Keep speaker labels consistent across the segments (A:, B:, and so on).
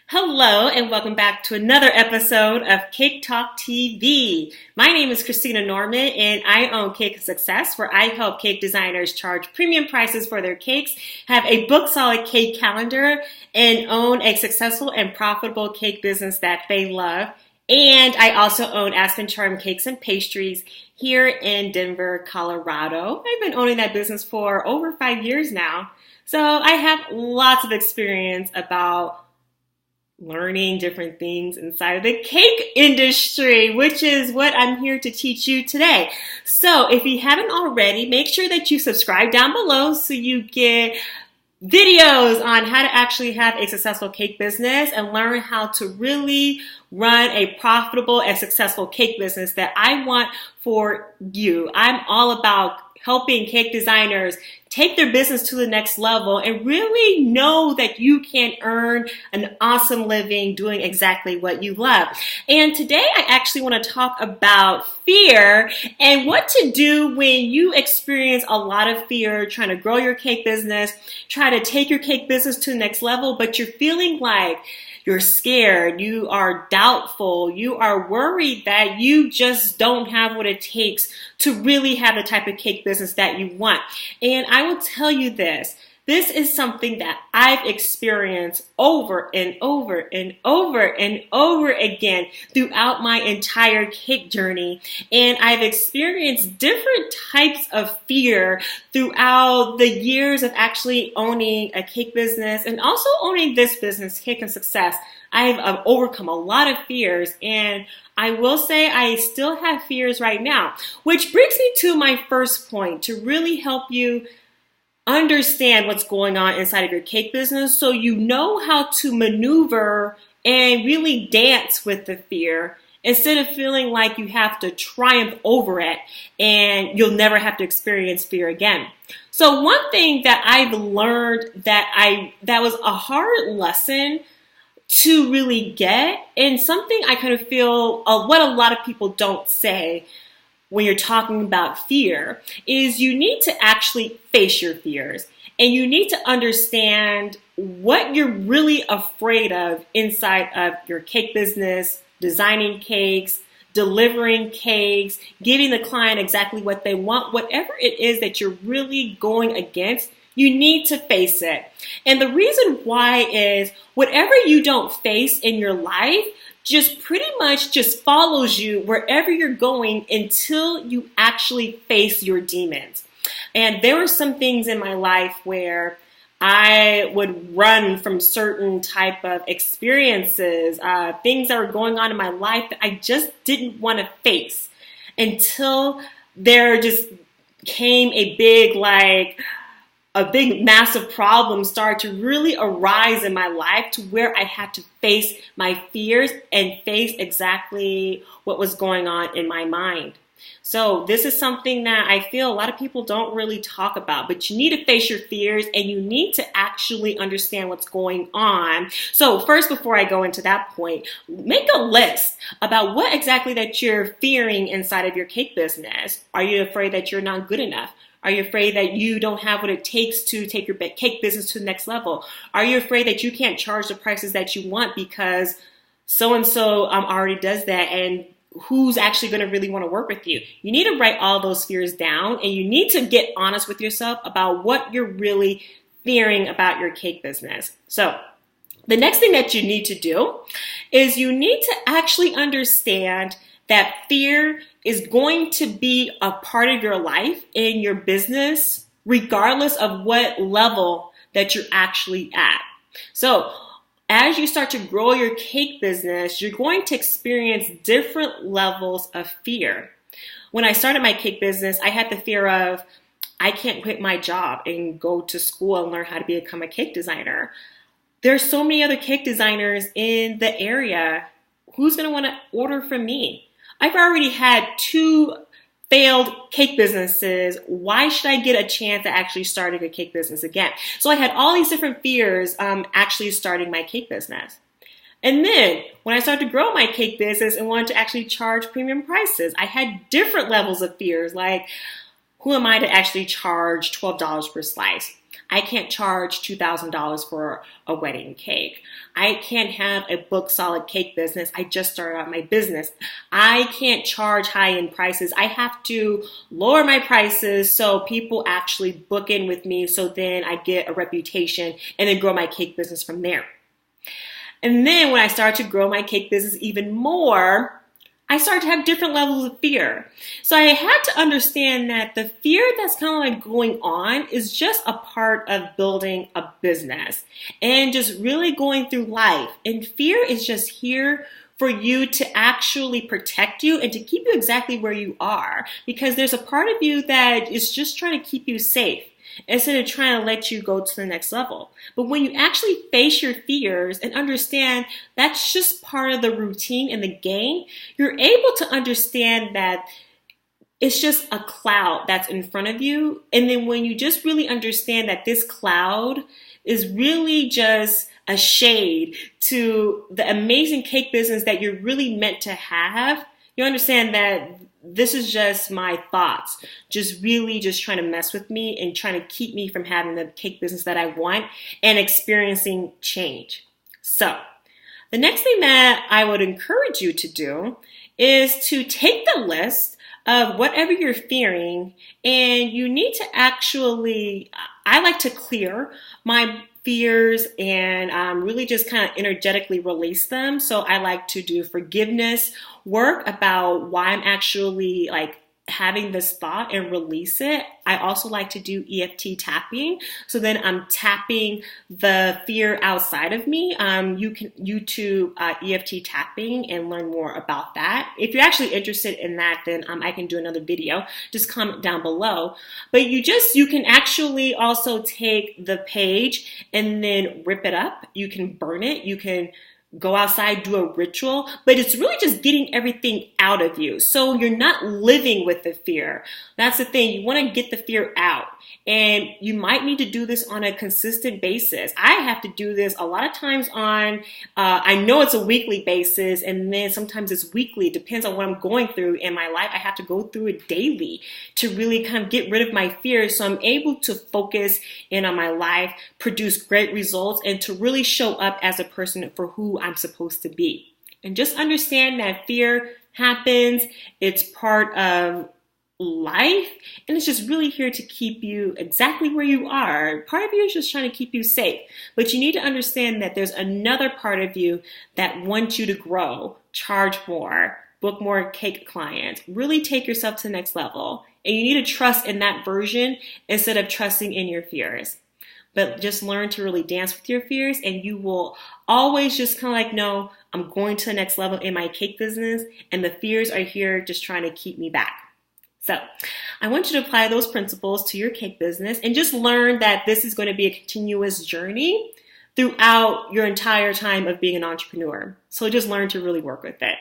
A: Hello and welcome back to another episode of Cake Talk TV. My name is Kristina Norman and I own Cake Success, where I help cake designers charge premium prices for their cakes, have a book solid cake calendar, and own a successful and profitable cake business that they love. And I also own Aspen Charm Cakes and Pastries here in Denver, Colorado. I've been owning that business for over 5 years now. So I have lots of experience about learning different things inside of the cake industry, which is what I'm here to teach you today. So if you haven't already, make sure that you subscribe down below so you get videos on how to actually have a successful cake business and learn how to really run a profitable and successful cake business that I want for you. I'm all about helping cake designers take their business to the next level and really know that you can earn an awesome living doing exactly what you love. And today I actually want to talk about fear and what to do when you experience a lot of fear trying to grow your cake business, try to take your cake business to the next level, but you're feeling like you're scared, you are doubtful, you are worried that you just don't have what it takes to really have the type of cake business that you want. And I will tell you this is something that I've experienced over and over and over and over again throughout my entire cake journey. And I've experienced different types of fear throughout the years of actually owning a cake business and also owning this business, Cake and Success. I've overcome a lot of fears, and I will say I still have fears right now, which brings me to my first point to really help you understand what's going on inside of your cake business so you know how to maneuver and really dance with the fear instead of feeling like you have to triumph over it and you'll never have to experience fear again. So one thing that I've learned that was a hard lesson to really get, and something I kind of feel what a lot of people don't say when you're talking about fear, is you need to actually face your fears. And you need to understand what you're really afraid of inside of your cake business, designing cakes, delivering cakes, giving the client exactly what they want, whatever it is that you're really going against. You need to face it. And the reason why is whatever you don't face in your life just pretty much just follows you wherever you're going until you actually face your demons. And there were some things in my life where I would run from certain type of experiences, things that were going on in my life that I just didn't want to face until there just came a big massive problem started to really arise in my life to where I had to face my fears and face exactly what was going on in my mind. So this is something that I feel a lot of people don't really talk about, but you need to face your fears and you need to actually understand what's going on. So first, before I go into that point, make a list about what exactly that you're fearing inside of your cake business. Are you afraid that you're not good enough? Are you afraid that you don't have what it takes to take your cake business to the next level? Are you afraid that you can't charge the prices that you want because so-and-so already does that, and who's actually going to really want to work with you? You need to write all those fears down, and you need to get honest with yourself about what you're really fearing about your cake business. So the next thing that you need to do is you need to actually understand that fear is going to be a part of your life in your business, regardless of what level that you're actually at. So as you start to grow your cake business, you're going to experience different levels of fear. When I started my cake business, I had the fear of, I can't quit my job and go to school and learn how to become a cake designer. There's so many other cake designers in the area. Who's going to want to order from me? I've already had 2 failed cake businesses. Why should I get a chance at actually starting a cake business again? So I had all these different fears actually starting my cake business. And then when I started to grow my cake business and wanted to actually charge premium prices, I had different levels of fears, like, who am I to actually charge $12 per slice? I can't charge $2,000 for a wedding cake. I can't have a book solid cake business. I just started out my business. I can't charge high-end prices. I have to lower my prices so people actually book in with me, so then I get a reputation and then grow my cake business from there. And then when I started to grow my cake business even more, I started to have different levels of fear. So I had to understand that the fear that's kind of like going on is just a part of building a business and just really going through life. And fear is just here for you to actually protect you and to keep you exactly where you are, because there's a part of you that is just trying to keep you safe instead of trying to let you go to the next level. But when you actually face your fears and understand that's just part of the routine and the game, you're able to understand that it's just a cloud that's in front of you. And then when you just really understand that this cloud is really just a shade to the amazing cake business that you're really meant to have, you understand that this is just my thoughts, just really just trying to mess with me and trying to keep me from having the cake business that I want and experiencing change. So the next thing that I would encourage you to do is to take the list of whatever you're fearing, and you need to actually, I like to clear my fears and really just kind of energetically release them. So I like to do forgiveness work about why I'm actually like having this thought and release it. I also like to do EFT tapping. So then I'm tapping the fear outside of me. You can YouTube EFT tapping and learn more about that. If you're actually interested in that, then I can do another video. Just comment down below. But you can actually also take the page and then rip it up. You can burn it. You can go outside, do a ritual, but it's really just getting everything out of you. So you're not living with the fear. That's the thing. You want to get the fear out. And you might need to do this on a consistent basis. I have to do this a lot of times on, I know it's a weekly basis, and then sometimes it's weekly. It depends on what I'm going through in my life. I have to go through it daily to really kind of get rid of my fears. So I'm able to focus in on my life, produce great results, and to really show up as a person for who I'm supposed to be. And just understand that fear happens. It's part of life, and it's just really here to keep you exactly where you are. Part of you is just trying to keep you safe, but you need to understand that there's another part of you that wants you to grow, charge more, book more cake clients, really take yourself to the next level. And you need to trust in that version instead of trusting in your fears. But just learn to really dance with your fears, and you will always just kind of like, no, I'm going to the next level in my cake business, and the fears are here just trying to keep me back. So I want you to apply those principles to your cake business and just learn that this is going to be a continuous journey throughout your entire time of being an entrepreneur. So just learn to really work with it.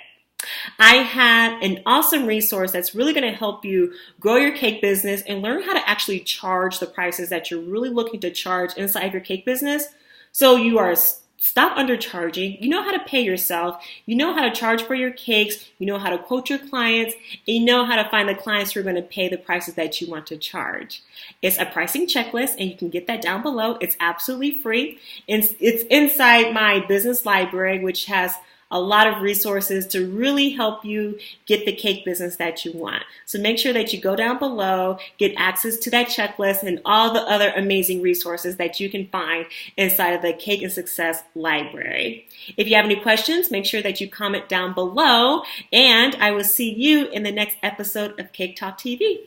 A: I have an awesome resource that's really going to help you grow your cake business and learn how to actually charge the prices that you're really looking to charge inside your cake business. So you are stop undercharging. You know how to pay yourself. You know how to charge for your cakes. You know how to quote your clients. And you know how to find the clients who are going to pay the prices that you want to charge. It's a pricing checklist, and you can get that down below. It's absolutely free. It's inside my business library, which has a lot of resources to really help you get the cake business that you want. So make sure that you go down below, get access to that checklist and all the other amazing resources that you can find inside of the Cake and Success library. If you have any questions, make sure that you comment down below, and I will see you in the next episode of Cake Talk TV.